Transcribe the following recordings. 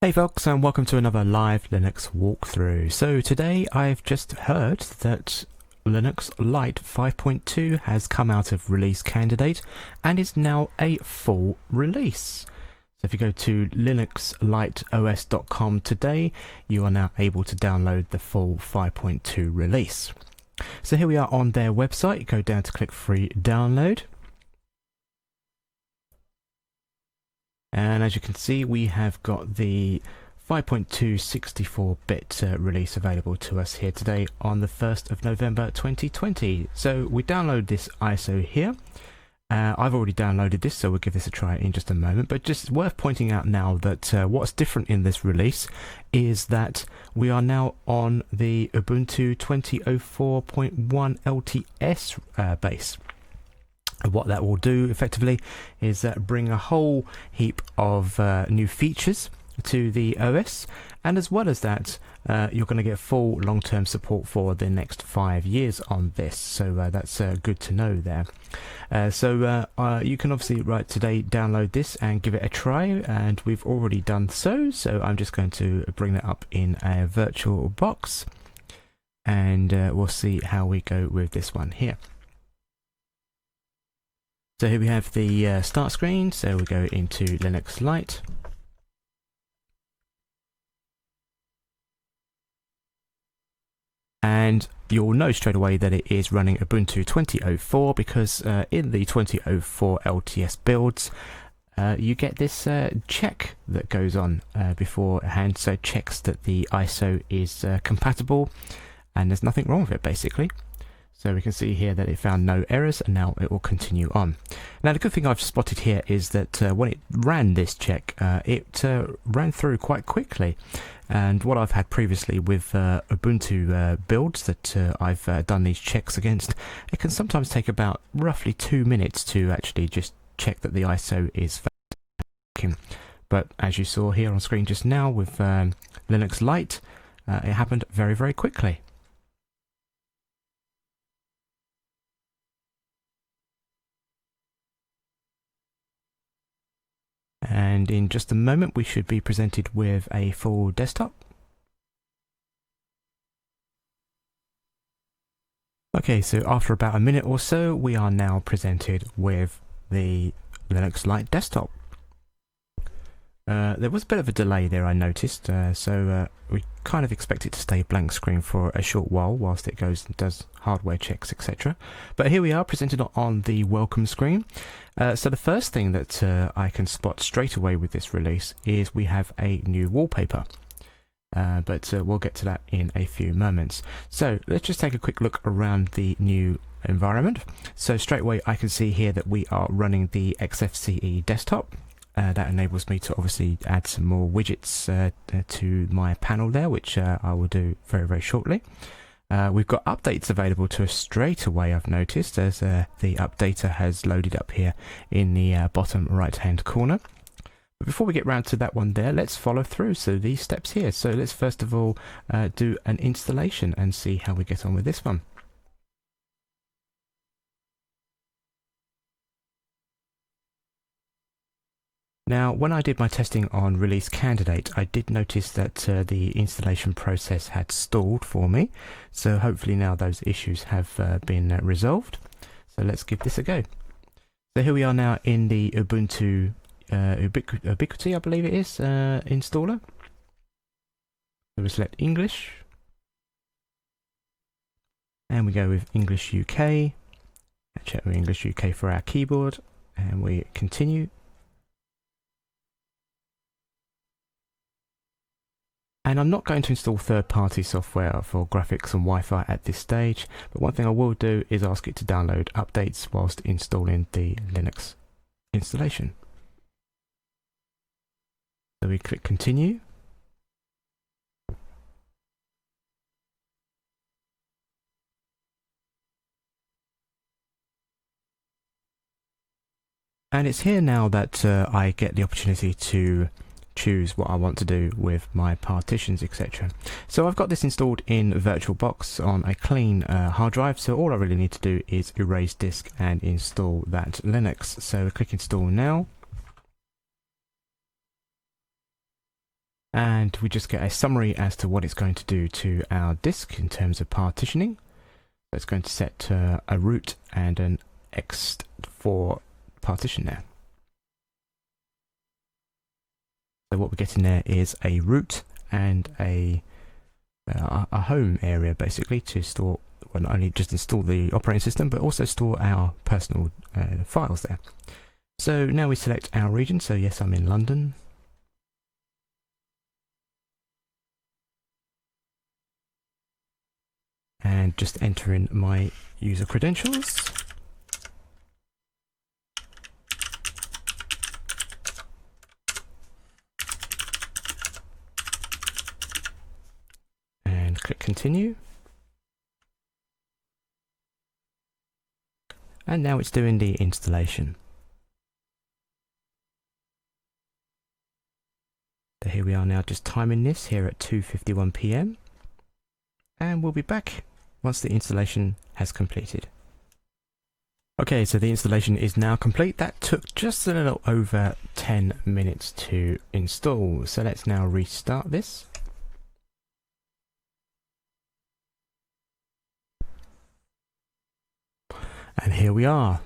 Hey folks, and welcome to another live Linux walkthrough. So today I've just heard that Linux Lite 5.2 has come out of release candidate and is now a full release. So if you go to linuxliteos.com today, you are now able to download the full 5.2 release. So here we are on their website. Go down to click free download. And as you can see, we have got the 5.2 64-bit release available to us here today on the 1st of November 2020. So we download this ISO here. I've already downloaded this, so we'll give this a try in just a moment. But just worth pointing out now that what's different in this release is that we are now on the Ubuntu 20.04.1 LTS base. What that will do effectively is bring a whole heap of new features to the OS, and as well as that you're going to get full long-term support for the next 5 years on this, so that's good to know there. So you can obviously right today download this and give it a try, and we've already done so I'm just going to bring that up in a virtual box, and we'll see how we go with this one here. So here we have the start screen, so we go into Linux Lite. And you'll know straight away that it is running Ubuntu 20.04 because in the 20.04 LTS builds, you get this check that goes on beforehand, so checks that the ISO is compatible and there's nothing wrong with it basically. So we can see here that it found no errors, and now it will continue on. Now the good thing I've spotted here is that when it ran this check, it ran through quite quickly. And what I've had previously with Ubuntu builds that I've done these checks against, it can sometimes take about roughly 2 minutes to actually just check that the ISO is working. But as you saw here on screen just now with Linux Lite, it happened very, very quickly. And in just a moment we should be presented with a full desktop. Okay, so after about a minute or so we are now presented with the Linux Lite desktop. There was a bit of a delay there, I noticed, so we kind of expect it to stay blank screen for a short while whilst it goes and does hardware checks, etc. But here we are presented on the welcome screen. So the first thing that I can spot straight away with this release is we have a new wallpaper. But we'll get to that in a few moments. So let's just take a quick look around the new environment. So straight away I can see here that we are running the XFCE desktop. That enables me to obviously add some more widgets to my panel there, which I will do very, very shortly. We've got updates available to us straight away, I've noticed, as the updater has loaded up here in the bottom right hand corner. But before we get round to that one there, let's follow through. So these steps here. So let's first of all do an installation and see how we get on with this one. Now, when I did my testing on release candidate, I did notice that the installation process had stalled for me. So hopefully now those issues have been resolved. So let's give this a go. So here we are now in the Ubuntu Ubiquity, I believe it is, installer. So we select English. And we go with English UK. Check with English UK for our keyboard. And we continue. And I'm not going to install third-party software for graphics and Wi-Fi at this stage, but one thing I will do is ask it to download updates whilst installing the Linux installation. So we click continue. And it's here now that I get the opportunity to choose what I want to do with my partitions, etc. So I've got this installed in VirtualBox on a clean hard drive, so all I really need to do is erase disk and install that Linux. So click install now. And we just get a summary as to what it's going to do to our disk in terms of partitioning. So it's going to set a root and an ext4 partition there. So what we're getting there is a root and a home area basically to store, well, not only just install the operating system but also store our personal files there. So now we select our region, so yes, I'm in London. And just enter in my user credentials. And click continue. And now it's doing the installation. So here we are now just timing this here at 2:51 PM. And we'll be back once the installation has completed. Okay, so the installation is now complete. That took just a little over 10 minutes to install. So let's now restart this. And here we are.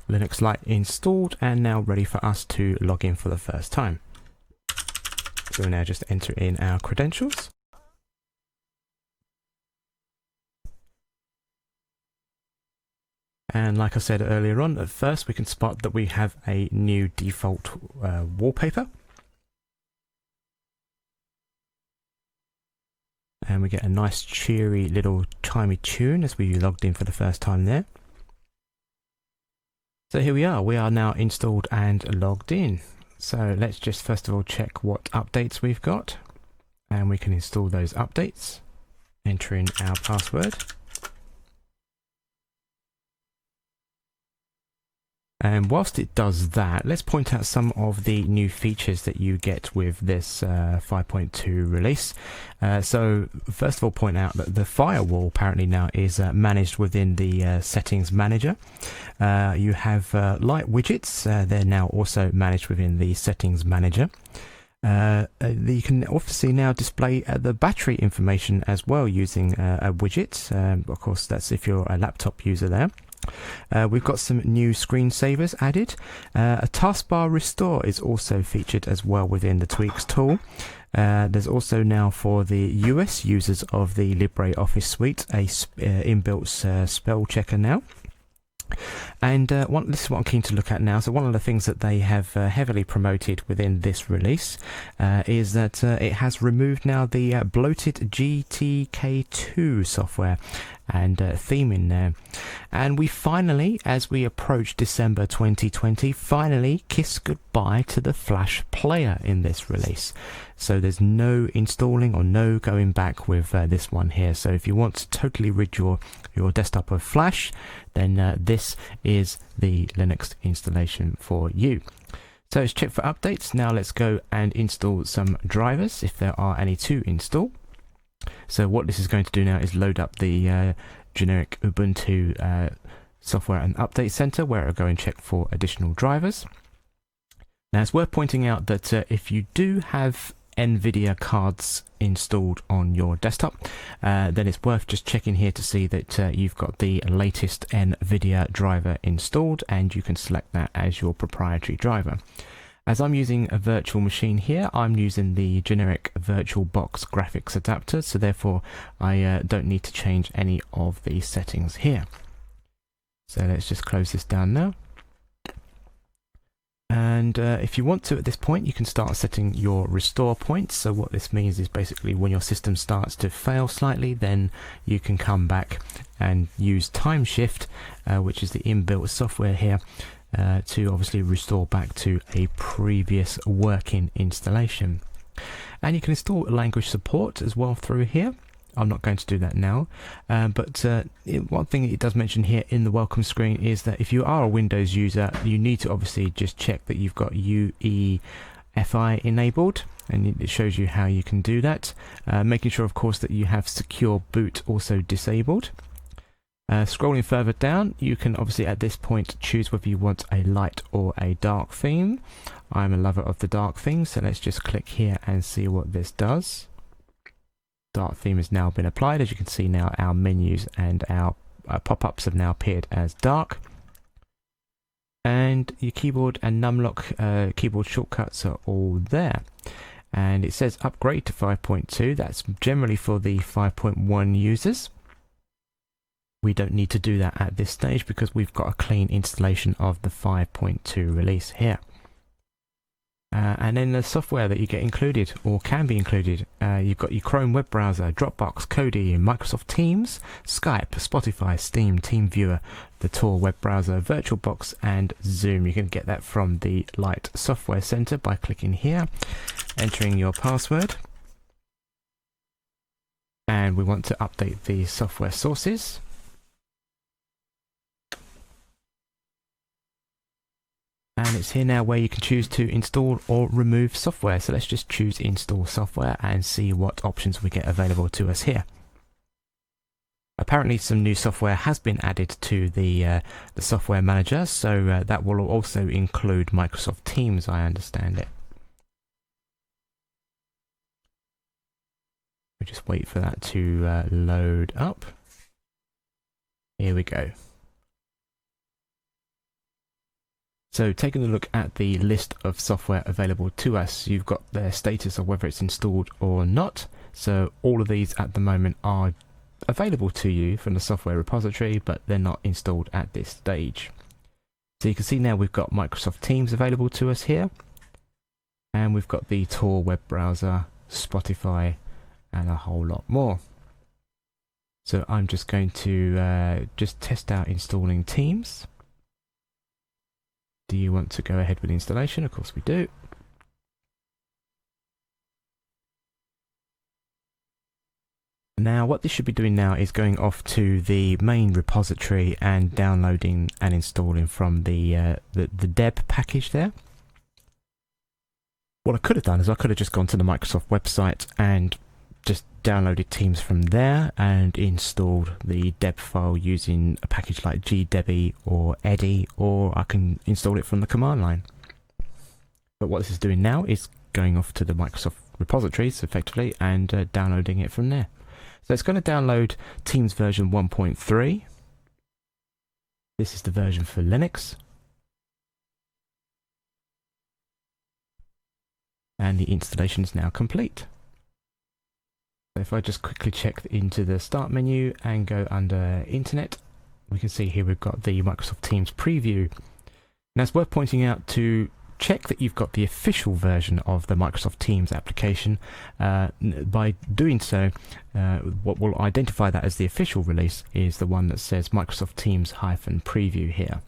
Linux Lite installed and now ready for us to log in for the first time. So we'll now just enter in our credentials. And like I said earlier on, at first we can spot that we have a new default wallpaper. And we get a nice cheery little chimey tune as we logged in for the first time there. So here we are now installed and logged in. So let's just first of all check what updates we've got. And we can install those updates. Enter in our password. And whilst it does that, let's point out some of the new features that you get with this 5.2 release. So first of all, point out that the firewall apparently now is managed within the settings manager. You have Lite widgets, they're now also managed within the settings manager. You can obviously now display the battery information as well using a widget. Of course, that's if you're a laptop user there. We've got some new screensavers added. A taskbar restore is also featured as well within the tweaks tool. There's also now for the US users of the LibreOffice suite a inbuilt spell checker now. And this is what I'm keen to look at now. So one of the things that they have heavily promoted within this release is that it has removed now the bloated GTK2 software and theme in there. And we finally, as we approach December 2020, finally kiss goodbye to the Flash player in this release. So there's no installing or no going back with this one here. So if you want to totally rid your desktop of Flash, then this is the Linux installation for you. So let's check for updates. Now let's go and install some drivers if there are any to install. So what this is going to do now is load up the generic Ubuntu software and update center, where I'll go and check for additional drivers. Now it's worth pointing out that if you do have NVIDIA cards installed on your desktop, then it's worth just checking here to see that you've got the latest NVIDIA driver installed, and you can select that as your proprietary driver. As I'm using a virtual machine here, I'm using the generic VirtualBox graphics adapter, so therefore I don't need to change any of the settings here. So let's just close this down now. And if you want to at this point, you can start setting your restore points. So what this means is basically when your system starts to fail slightly, then you can come back and use time shift, which is the inbuilt software here, to obviously restore back to a previous working installation. And you can install language support as well through here. I'm not going to do that now, but one thing it does mention here in the welcome screen is that if you are a Windows user, you need to obviously just check that you've got UEFI enabled, and it shows you how you can do that, making sure of course that you have secure boot also disabled. Scrolling further down, you can obviously at this point choose whether you want a light or a dark theme. I'm a lover of the dark theme, so let's just click here and see what this does. Dark theme has now been applied. As you can see now, our menus and our pop-ups have now appeared as dark. And your keyboard and numlock keyboard shortcuts are all there. And it says upgrade to 5.2. That's generally for the 5.1 users. We don't need to do that at this stage because we've got a clean installation of the 5.2 release here. And then the software that you get included or can be included, you've got your Chrome web browser, Dropbox, Kodi, Microsoft Teams, Skype, Spotify, Steam, TeamViewer, the Tor web browser, VirtualBox and Zoom. You can get that from the Lite Software Center by clicking here, entering your password. And we want to update the software sources. And it's here now where you can choose to install or remove software. So let's just choose install software and see what options we get available to us here. Apparently some new software has been added to the software manager, so that will also include Microsoft Teams, I understand it. We just wait for that to load up. Here we go. So taking a look at the list of software available to us, you've got the status of whether it's installed or not. So all of these at the moment are available to you from the software repository, but they're not installed at this stage. So you can see now we've got Microsoft Teams available to us here. And we've got the Tor web browser, Spotify, and a whole lot more. So I'm just going to just test out installing Teams. Do you want to go ahead with the installation? Of course we do. Now what this should be doing now is going off to the main repository and downloading and installing from the deb package there. What I could have done is I could have just gone to the Microsoft website and just downloaded Teams from there and installed the deb file using a package like gdebi or eddy, or I can install it from the command line. But what this is doing now is going off to the Microsoft repositories effectively and downloading it from there. So it's going to download Teams version 1.3. This is the version for Linux. And the installation is now complete. So if I just quickly check into the start menu and go under Internet, we can see here we've got the Microsoft Teams preview. Now it's worth pointing out to check that you've got the official version of the Microsoft Teams application. By doing so, what will identify that as the official release is the one that says Microsoft Teams -preview here.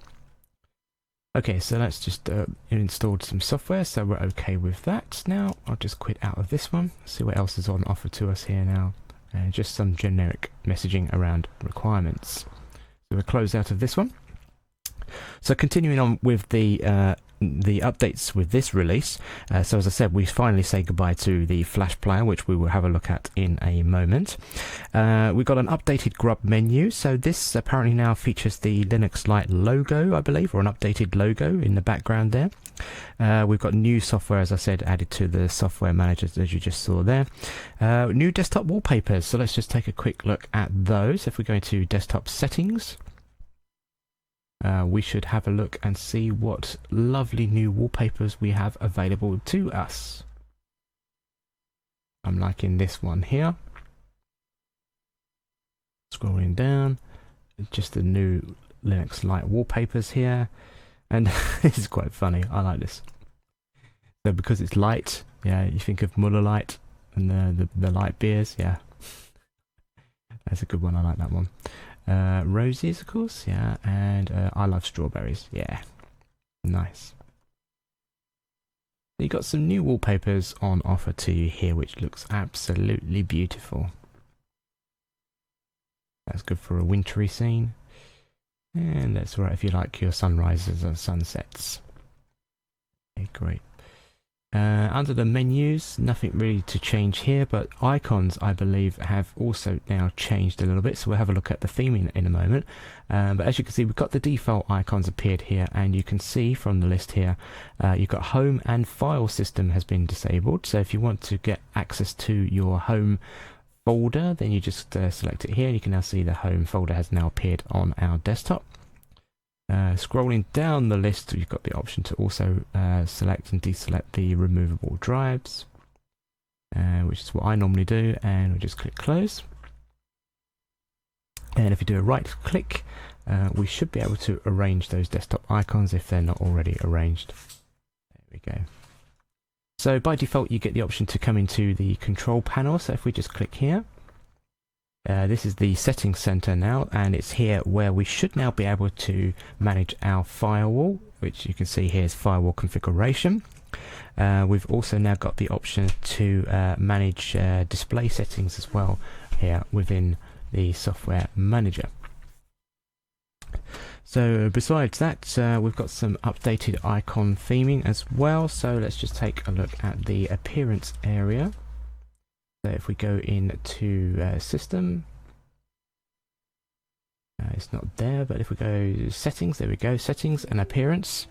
Okay, so let's just install some software, so we're okay with that. Now I'll just quit out of this one, see what else is on offer to us here now, and just some generic messaging around requirements. So we'll close out of this one. So continuing on with the updates with this release, so as I said, we finally say goodbye to the Flash player, which we will have a look at in a moment. We've got an updated grub menu, so this apparently now features the Linux Lite logo, I believe, or an updated logo in the background there. We've got new software, as I said, added to the software manager, as you just saw there. New desktop wallpapers, so let's just take a quick look at those. If we go into desktop settings, we should have a look and see what lovely new wallpapers we have available to us. I'm liking this one here. Scrolling down, just the new Linux Lite wallpapers here. And this is quite funny, I like this. So because it's light, yeah, you think of Muller Lite and the light beers, yeah. That's a good one, I like that one. Roses, of course, yeah, and I love strawberries, yeah, nice. You got some new wallpapers on offer to you here, which looks absolutely beautiful. That's good for a wintry scene, and that's right if you like your sunrises and sunsets. Okay, great. Under the menus, nothing really to change here, but icons, I believe, have also now changed a little bit, so we'll have a look at the theming in a moment. But as you can see, we've got the default icons appeared here, and you can see from the list here, you've got home and file system has been disabled. So if you want to get access to your home folder, then you just select it here, and you can now see the home folder has now appeared on our desktop. Scrolling down the list, you've got the option to also select and deselect the removable drives, which is what I normally do, and we'll just click close. And if you do a right click, we should be able to arrange those desktop icons if they're not already arranged. There we go. So by default, you get the option to come into the control panel. So if we just click here, this is the settings center now, and it's here where we should now be able to manage our firewall, which you can see here is firewall configuration. We've also now got the option to manage display settings as well here within the software manager. So besides that, we've got some updated icon theming as well. So let's just take a look at the appearance area. So if we go into system, it's not there, but if we go settings, there we go, settings and appearance.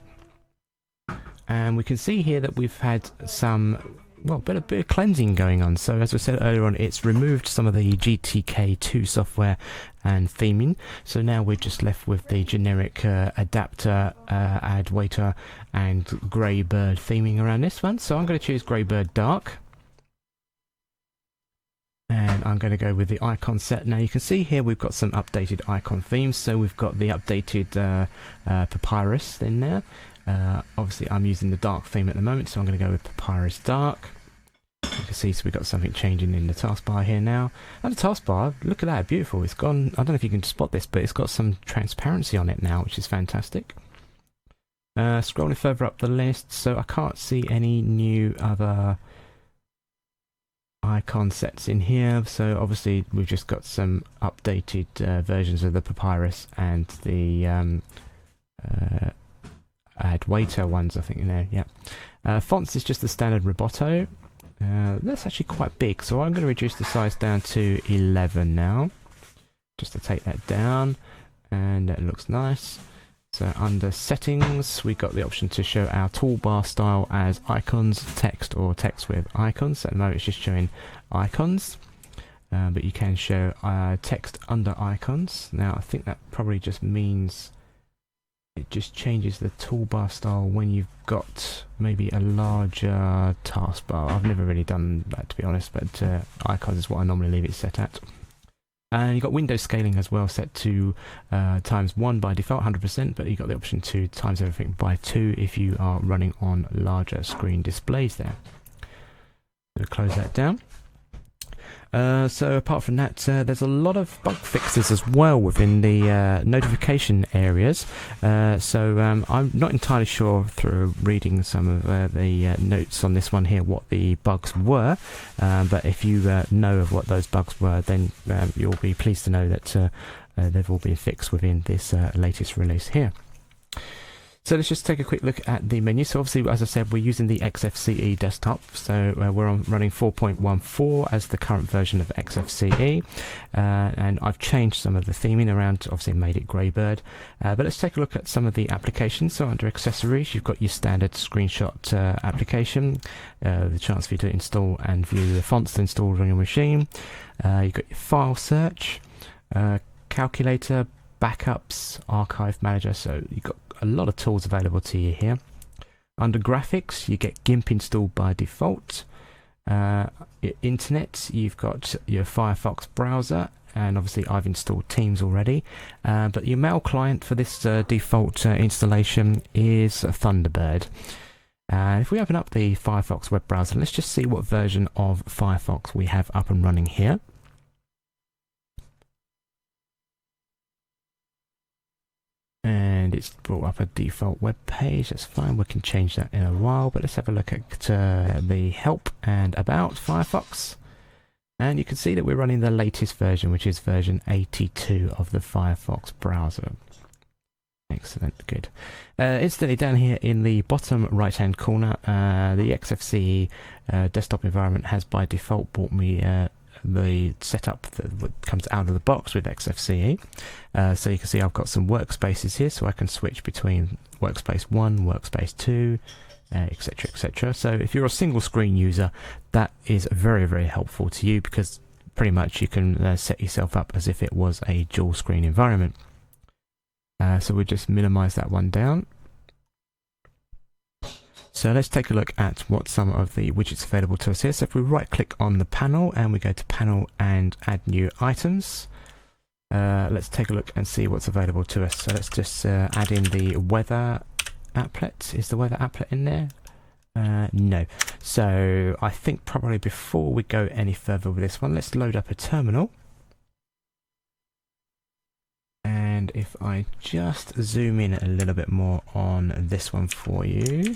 And we can see here that we've had some, well, bit of cleansing going on. So as I said earlier on, it's removed some of the GTK2 software and theming. So now we're just left with the generic adapter, add waiter and Greybird theming around this one. So I'm going to choose Greybird Dark. And I'm going to go with the icon set. Now you can see here we've got some updated icon themes. So we've got the updated Papyrus in there. Obviously I'm using the dark theme at the moment, so I'm going to go with Papyrus Dark. You can see, so we've got something changing in the taskbar here now. And the taskbar, look at that, beautiful. It's gone, I don't know if you can spot this, but it's got some transparency on it now, which is fantastic. Scrolling further up the list, so I can't see any new other icon sets in here. So obviously we've just got some updated versions of the Papyrus and the add waiter ones, I think, in there. Yeah. Fonts is just the standard Roboto. That's actually quite big, so I'm going to reduce the size down to 11 now, just to take that down, and it looks nice. So under settings, we got the option to show our toolbar style as icons, text, or text with icons. At the moment it's just showing icons, but you can show text under icons. Now I think that probably just means it just changes the toolbar style when you've got maybe a larger taskbar. I've never really done that, to be honest, but icons is what I normally leave it set at. And you've got window scaling as well, set to ×1 by default, 100%, but you've got the option to times everything by 2 if you are running on larger screen displays there. So close that down. So apart from that, there's a lot of bug fixes as well within the notification areas. So I'm not entirely sure through reading some of the notes on this one here what the bugs were, but if you know of what those bugs were, then you'll be pleased to know that they've all been fixed within this latest release here. So let's just take a quick look at the menu. So obviously, as I said, we're using the XFCE desktop. So we're running 4.14 as the current version of XFCE. And I've changed some of the theming around, obviously made it Greybird. But let's take a look at some of the applications. So under accessories, you've got your standard screenshot application, the chance for you to install and view the fonts installed on your machine. You've got your file search, calculator, backups, archive manager. So you've got a lot of tools available to you here. Under graphics, you get GIMP installed by default. Your internet, you've got your Firefox browser, and obviously I've installed Teams already. But your mail client for this default installation is Thunderbird. If we open up the Firefox web browser, let's just see what version of Firefox we have up and running here. And it's brought up a default web page. That's fine, we can change that in a while, but let's have a look at the help and about Firefox, and you can see that we're running the latest version, which is version 82 of the Firefox browser. Excellent, good. Instantly down here in the bottom right hand corner, the XFCE desktop environment has by default brought me the setup that comes out of the box with XFCE. So you can see I've got some workspaces here, so I can switch between workspace 1, workspace 2, etc, etc. So if you're a single screen user, that is very, very helpful to you, because pretty much you can set yourself up as if it was a dual screen environment. So we'll just minimize that one down. So let's take a look at what some of the widgets available to us here. So if we right click on the panel and we go to panel and add new items, let's take a look and see what's available to us. So let's just add in the weather applet. Is the weather applet in there? No. So I think probably before we go any further with this one, let's load up a terminal. And if I just zoom in a little bit more on this one for you.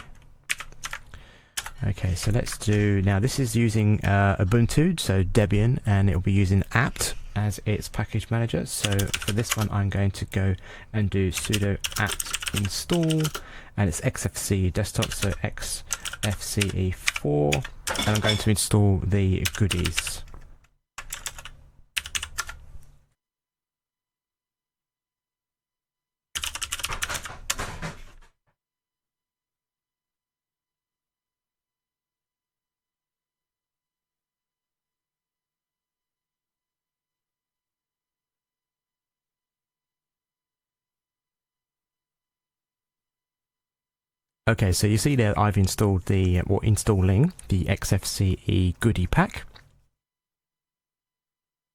Okay, so let's do, now this is using Ubuntu, so Debian, and it'll be using apt as its package manager. So for this one, I'm going to go and do sudo apt install, and it's XFCE desktop, so XFCE4, and I'm going to install the goodies. Okay, so you see there I've installed the, or installing the XFCE goodie pack.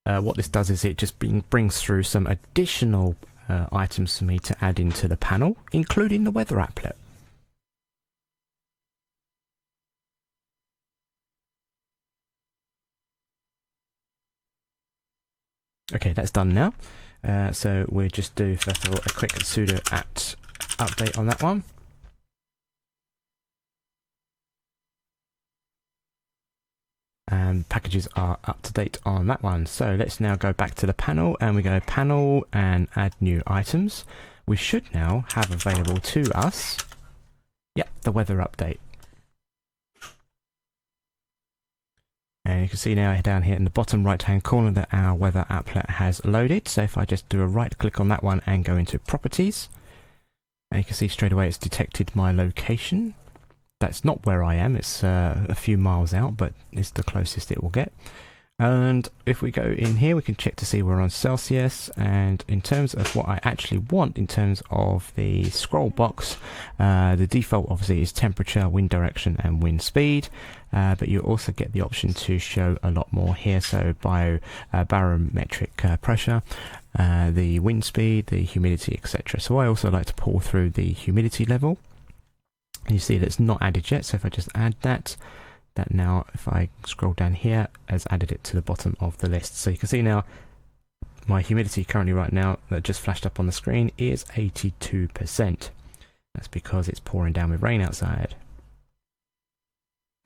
What this does is it just brings through some additional items for me to add into the panel, including the weather applet. Okay, that's done now. So we'll just do first of all a quick sudo apt update on that one. And packages are up to date on that one. So let's now go back to the panel and we go panel and add new items. We should now have available to us, yep, the weather update. And you can see now down here in the bottom right hand corner that our weather applet has loaded. So if I just do a right click on that one and go into properties, and you can see straight away it's detected my location. That's not where I am, it's a few miles out, but it's the closest it will get. And if we go in here, we can check to see we're on Celsius. And in terms of what I actually want, in terms of the scroll box, the default obviously is temperature, wind direction, and wind speed. But you also get the option to show a lot more here. So barometric pressure, the wind speed, the humidity, etc. So I also like to pull through the humidity level. You see that it's not added yet, so if I just add that now, if I scroll down here, has added it to the bottom of the list. So you can see now my humidity currently right now that just flashed up on the screen is 82%. That's because it's pouring down with rain outside.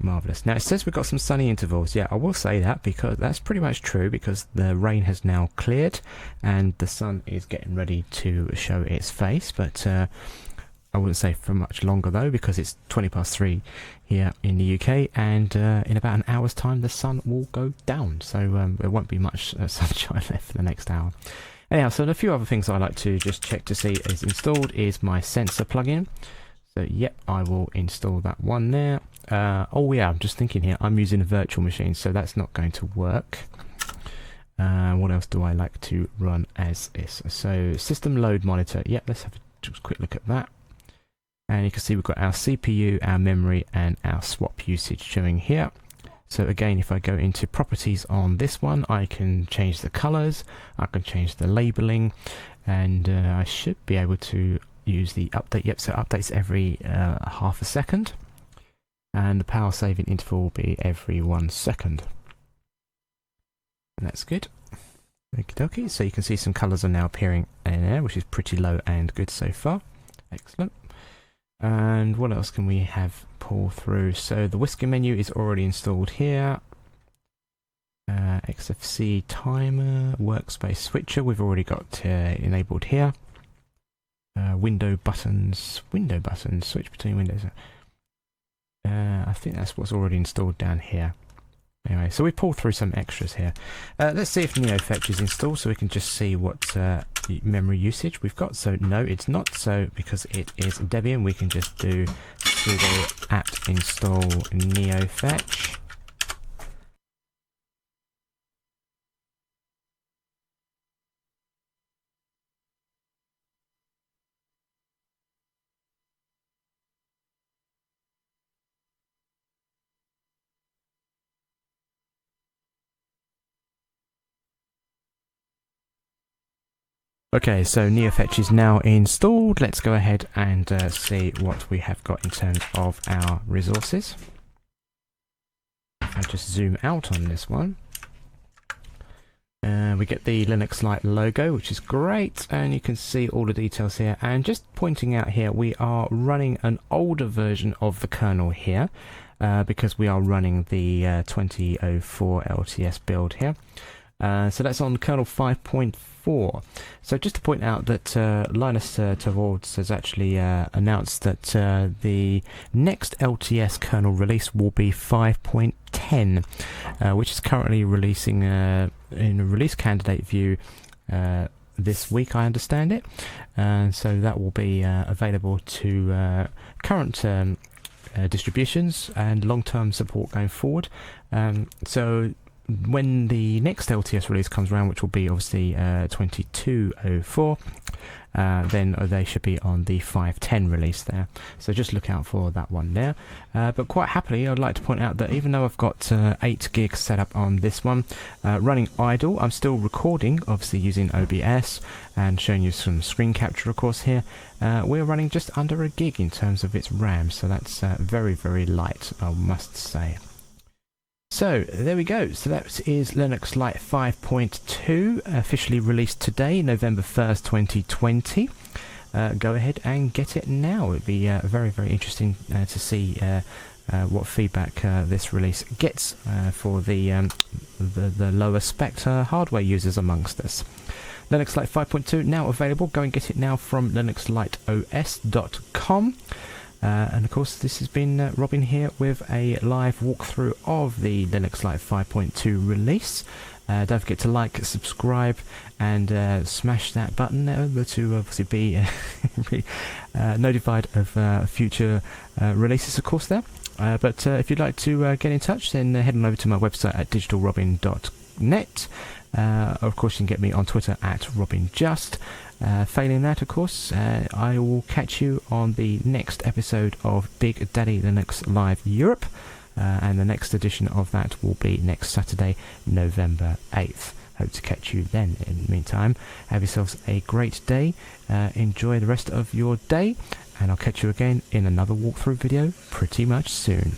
Marvellous. Now it says we've got some sunny intervals. Yeah, I will say that because that's pretty much true, because the rain has now cleared and the sun is getting ready to show its face. But I wouldn't say for much longer though, because it's 3:20 here in the UK, and in about an hour's time the sun will go down, so there won't be much sunshine left for the next hour. Anyhow, so a few other things I like to just check to see is installed is my sensor plugin. So yep, I will install that one there. Oh yeah, I'm just thinking here, I'm using a virtual machine, so that's not going to work. What else do I like to run as is? So system load monitor, yep, let's have just a quick look at that. And you can see we've got our CPU, our memory, and our swap usage showing here. So again, if I go into properties on this one, I can change the colors, I can change the labeling, and I should be able to use the update. Yep, so updates every half a second, and the power saving interval will be every 1 second. And that's good. Okie dokie. So you can see some colors are now appearing in there, which is pretty low and good so far. Excellent. And what else can we have pull through? So the whisker menu is already installed here. XFC timer, workspace switcher, we've already got enabled here. window buttons, switch between windows. I think that's what's already installed down here. Anyway, so we pull through some extras here. Let's see if NeoFetch is installed so we can just see what memory usage we've got. So no, it's not. So because it is Debian, we can just do sudo apt install NeoFetch. Okay, so NeoFetch is now installed. Let's go ahead and see what we have got in terms of our resources. If I just zoom out on this one. We get the Linux Lite logo, which is great, and you can see all the details here. And just pointing out here, we are running an older version of the kernel here, because we are running the 2004 LTS build here. So that's on kernel 5.4. So just to point out that Linus Torvalds has actually announced that the next LTS kernel release will be 5.10, which is currently releasing in a release candidate view this week, I understand it. So that will be available to current distributions and long-term support going forward. So when the next LTS release comes around, which will be obviously 2204, then they should be on the 5.10 release there. So just look out for that one there. But quite happily, I'd like to point out that even though I've got 8 gigs set up on this one, running idle, I'm still recording, obviously using OBS and showing you some screen capture, of course, here. We're running just under a gig in terms of its RAM, so that's very, very light, I must say. So there we go. So that is Linux Lite 5.2, officially released today, November 1st, 2020. Go ahead and get it now. It'd be very, very interesting to see what feedback this release gets for the lower spec hardware users amongst us. Linux Lite 5.2 now available. Go and get it now from linuxliteos.com. And of course, this has been Robin here with a live walkthrough of the Linux Lite 5.2 release. Don't forget to like, subscribe, and smash that button to obviously be notified of future releases, of course, there. But if you'd like to get in touch, then head on over to my website at digitalrobin.net. Of course, you can get me on Twitter at RobinJust. Failing that, of course, I will catch you on the next episode of Big Daddy Linux Live Europe, and the next edition of that will be next Saturday, November 8th. Hope to catch you then. In the meantime, have yourselves a great day, enjoy the rest of your day, and I'll catch you again in another walkthrough video pretty much soon.